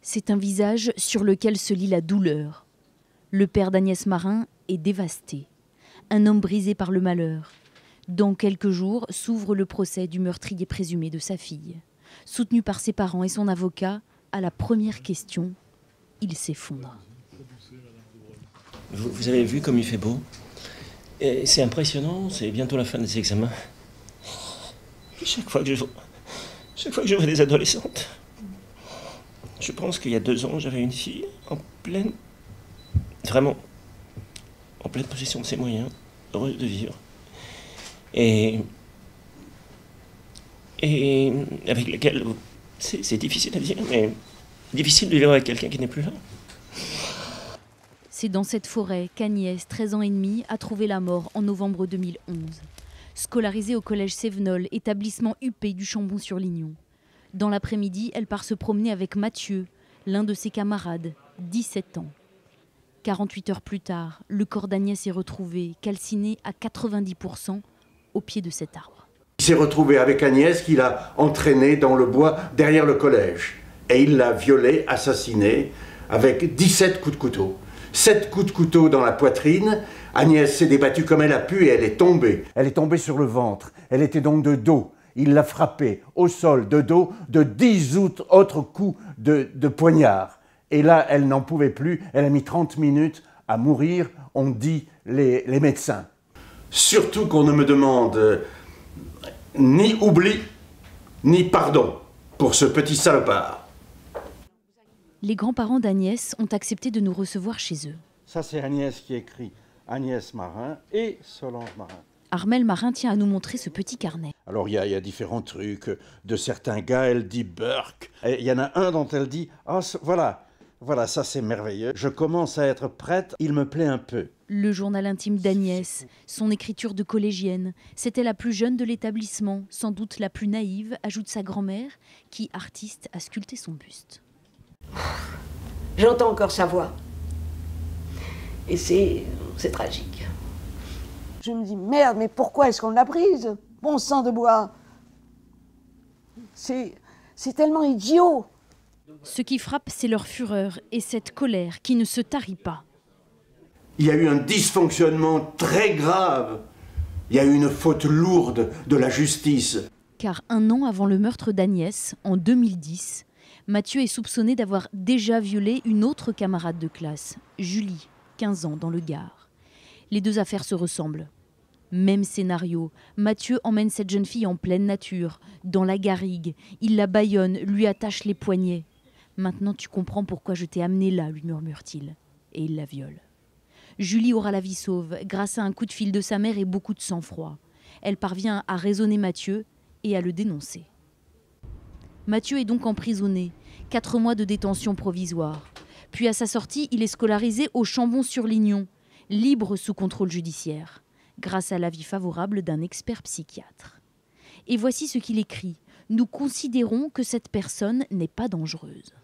C'est un visage sur lequel se lit la douleur. Le père d'Agnès Marin est dévasté. Un homme brisé par le malheur. Dans quelques jours s'ouvre le procès du meurtrier présumé de sa fille. Soutenu par ses parents et son avocat, à la première question, il s'effondre. Vous avez vu comme il fait beau? C'est impressionnant, c'est bientôt la fin des examens. Chaque fois que je vois des adolescentes, je pense qu'il y a 2 ans, j'avais une fille vraiment, en pleine possession de ses moyens, heureuse de vivre. Et avec laquelle, c'est difficile à dire, mais difficile de vivre avec quelqu'un qui n'est plus là. C'est dans cette forêt qu'Agnès, 13 ans et demi, a trouvé la mort en novembre 2011. Scolarisée au collège Sévenol, établissement huppé du Chambon-sur-Lignon. Dans l'après-midi, elle part se promener avec Mathieu, l'un de ses camarades, 17 ans. 48 heures plus tard, le corps d'Agnès est retrouvé, calciné à 90% au pied de cet arbre. Il s'est retrouvé avec Agnès qu'il a entraînée dans le bois derrière le collège. Et il l'a violée, assassinée, avec 17 coups de couteau. 7 coups de couteau dans la poitrine. Agnès s'est débattue comme elle a pu et elle est tombée. Elle est tombée sur le ventre. Elle était donc de dos. Il l'a frappée au sol de dos de 10 autres coups de poignard. Et là, elle n'en pouvait plus. Elle a mis 30 minutes à mourir, ont dit les médecins. Surtout qu'on ne me demande ni oubli, ni pardon pour ce petit salopard. Les grands-parents d'Agnès ont accepté de nous recevoir chez eux. Ça, c'est Agnès qui écrit Agnès Marin et Solange Marin. Armel Marin tient à nous montrer ce petit carnet. Alors, il y a différents trucs. De certains gars, elle dit Burke. Et il y en a un dont elle dit oh, voilà, ça c'est merveilleux. Je commence à être prête, il me plaît un peu. Le journal intime d'Agnès, son écriture de collégienne. C'était la plus jeune de l'établissement, sans doute la plus naïve, ajoute sa grand-mère, qui, artiste, a sculpté son buste. J'entends encore sa voix. Et c'est tragique. Je me dis, merde, mais pourquoi est-ce qu'on l'a prise? Bon sang de bois. C'est tellement idiot. Ce qui frappe, c'est leur fureur et cette colère qui ne se tarit pas. Il y a eu un dysfonctionnement très grave. Il y a eu une faute lourde de la justice. Car 1 an avant le meurtre d'Agnès, en 2010, Mathieu est soupçonné d'avoir déjà violé une autre camarade de classe, Julie, 15 ans, dans le Gard. Les 2 affaires se ressemblent. Même scénario, Mathieu emmène cette jeune fille en pleine nature, dans la garrigue. Il la bâillonne, lui attache les poignets. « Maintenant tu comprends pourquoi je t'ai amenée là », lui murmure-t-il. Et il la viole. Julie aura la vie sauve, grâce à un coup de fil de sa mère et beaucoup de sang-froid. Elle parvient à raisonner Mathieu et à le dénoncer. Mathieu est donc emprisonné, 4 mois de détention provisoire. Puis à sa sortie, il est scolarisé au Chambon-sur-Lignon, libre sous contrôle judiciaire, grâce à l'avis favorable d'un expert psychiatre. Et voici ce qu'il écrit. Nous considérons que cette personne n'est pas dangereuse.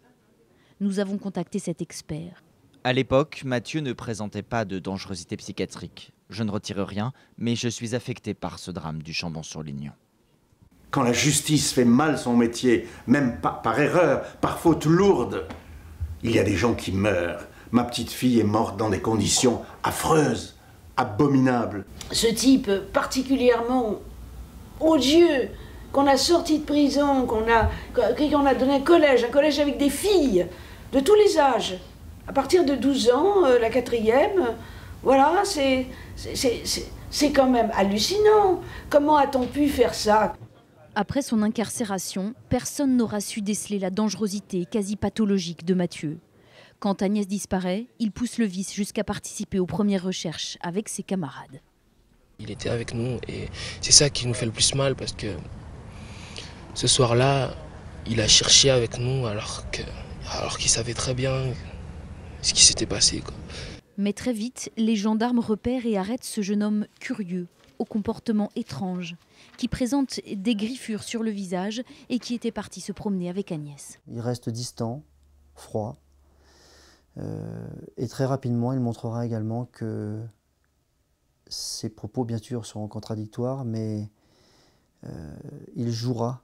Nous avons contacté cet expert. À l'époque, Mathieu ne présentait pas de dangerosité psychiatrique. Je ne retire rien, mais je suis affecté par ce drame du Chambon-sur-Lignon. Quand la justice fait mal son métier, même par erreur, par faute lourde, il y a des gens qui meurent. Ma petite fille est morte dans des conditions affreuses, abominables. Ce type particulièrement odieux, qu'on a sorti de prison, qu'on a donné un collège avec des filles de tous les âges. À partir de 12 ans, la 4e, voilà, c'est quand même hallucinant. Comment a-t-on pu faire ça ? Après son incarcération, personne n'aura su déceler la dangerosité quasi pathologique de Mathieu. Quand Agnès disparaît, il pousse le vice jusqu'à participer aux premières recherches avec ses camarades. Il était avec nous et c'est ça qui nous fait le plus mal parce que ce soir-là, il a cherché avec nous alors qu'il savait très bien ce qui s'était passé, quoi. Mais très vite, les gendarmes repèrent et arrêtent ce jeune homme curieux, au comportement étrange, qui présente des griffures sur le visage et qui était parti se promener avec Agnès. Il reste distant, froid, et très rapidement il montrera également que ses propos bien sûr seront contradictoires, mais il jouera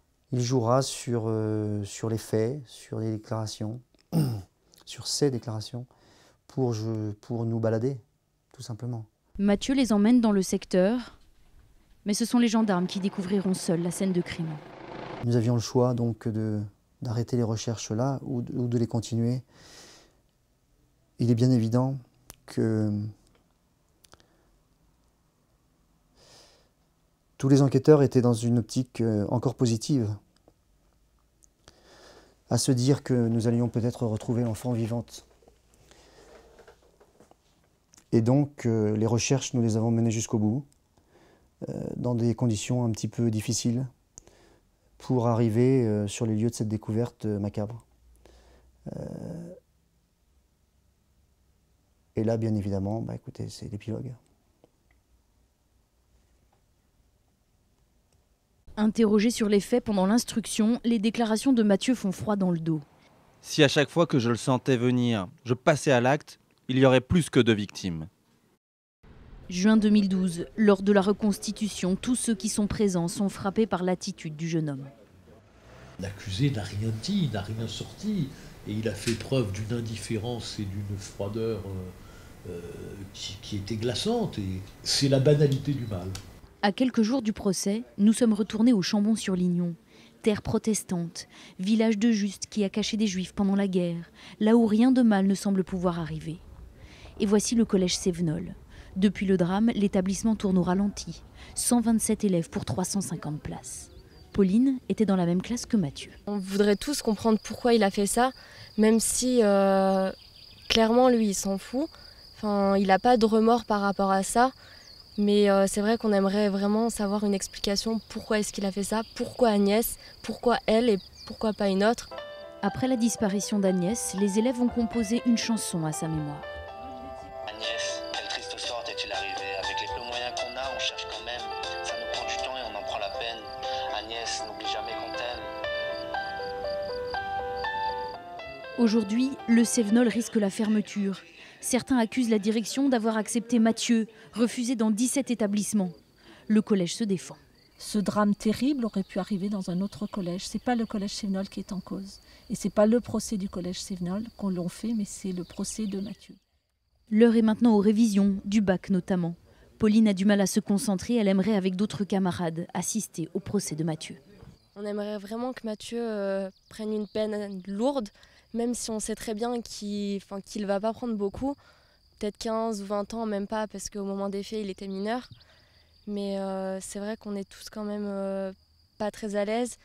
sur les faits, sur les déclarations. sur ces déclarations pour nous balader, tout simplement. Mathieu les emmène dans le secteur, mais ce sont les gendarmes qui découvriront seuls la scène de crime. Nous avions le choix donc d'arrêter les recherches là ou de les continuer. Il est bien évident que tous les enquêteurs étaient dans une optique encore positive, à se dire que nous allions peut-être retrouver l'enfant vivante. Et donc les recherches, nous les avons menées jusqu'au bout, dans des conditions un petit peu difficiles, pour arriver sur les lieux de cette découverte macabre. Et là, bien évidemment, écoutez, c'est l'épilogue. Interrogé sur les faits pendant l'instruction, les déclarations de Mathieu font froid dans le dos. Si à chaque fois que je le sentais venir, je passais à l'acte, il y aurait plus que 2 victimes. Juin 2012, lors de la reconstitution, tous ceux qui sont présents sont frappés par l'attitude du jeune homme. L'accusé n'a rien dit, n'a rien sorti, et il a fait preuve d'une indifférence et d'une froideur qui était glaçante, et c'est la banalité du mal. À quelques jours du procès, nous sommes retournés au Chambon-sur-Lignon, terre protestante, village de Juste qui a caché des juifs pendant la guerre, là où rien de mal ne semble pouvoir arriver. Et voici le collège Sévenol. Depuis le drame, l'établissement tourne au ralenti. 127 élèves pour 350 places. Pauline était dans la même classe que Mathieu. On voudrait tous comprendre pourquoi il a fait ça, même si clairement lui il s'en fout. Enfin, il n'a pas de remords par rapport à ça. Mais c'est vrai qu'on aimerait vraiment savoir une explication. Pourquoi est-ce qu'il a fait ça? Pourquoi Agnès? Pourquoi elle et pourquoi pas une autre? Après la disparition d'Agnès, les élèves ont composé une chanson à sa mémoire. Agnès, quelle triste sorte est-il arrivé? Avec les peu moyens qu'on a, on cherche quand même. Ça nous prend du temps et on en prend la peine. Agnès, n'oublie jamais qu'on t'aime. Aujourd'hui, le Sévenol risque la fermeture. Certains accusent la direction d'avoir accepté Mathieu, refusé dans 17 établissements. Le collège se défend. Ce drame terrible aurait pu arriver dans un autre collège. Ce n'est pas le collège Sévenol qui est en cause. Et ce n'est pas le procès du collège Sévenol qu'on l'on fait, mais c'est le procès de Mathieu. L'heure est maintenant aux révisions, du bac notamment. Pauline a du mal à se concentrer, elle aimerait avec d'autres camarades assister au procès de Mathieu. On aimerait vraiment que Mathieu prenne une peine lourde, même si on sait très bien qu'il ne va pas prendre beaucoup, peut-être 15 ou 20 ans, même pas, parce qu'au moment des faits, il était mineur. Mais c'est vrai qu'on est tous quand même pas très à l'aise.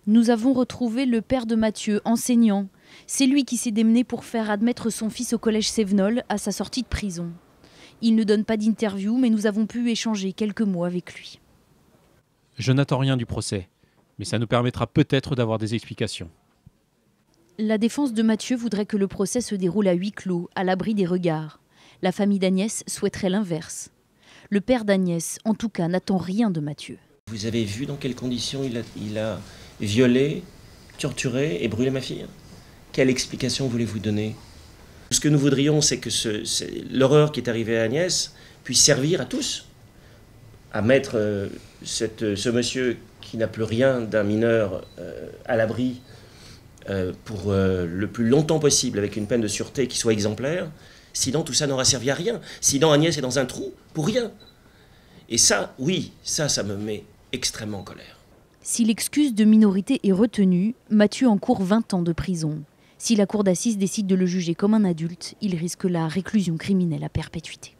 Nous avons retrouvé le père de Mathieu, enseignant. C'est lui qui s'est démené pour faire admettre son fils au collège Sévenol à sa sortie de prison. Il ne donne pas d'interview, mais nous avons pu échanger quelques mots avec lui. Je n'attends rien du procès, mais ça nous permettra peut-être d'avoir des explications. La défense de Mathieu voudrait que le procès se déroule à huis clos, à l'abri des regards. La famille d'Agnès souhaiterait l'inverse. Le père d'Agnès, en tout cas, n'attend rien de Mathieu. Vous avez vu dans quelles conditions il a violé, torturé et brûlé ma fille? Quelle explication voulez-vous donner? Ce que nous voudrions, c'est que l'horreur qui est arrivée à Agnès puisse servir à tous, à mettre ce monsieur qui n'a plus rien d'un mineur à l'abri pour le plus longtemps possible, avec une peine de sûreté qui soit exemplaire. Sinon, tout ça n'aura servi à rien. Sinon, Agnès est dans un trou pour rien. Et ça, oui, ça me met extrêmement en colère. Si l'excuse de minorité est retenue, Mathieu encourt 20 ans de prison. Si la cour d'assises décide de le juger comme un adulte, il risque la réclusion criminelle à perpétuité.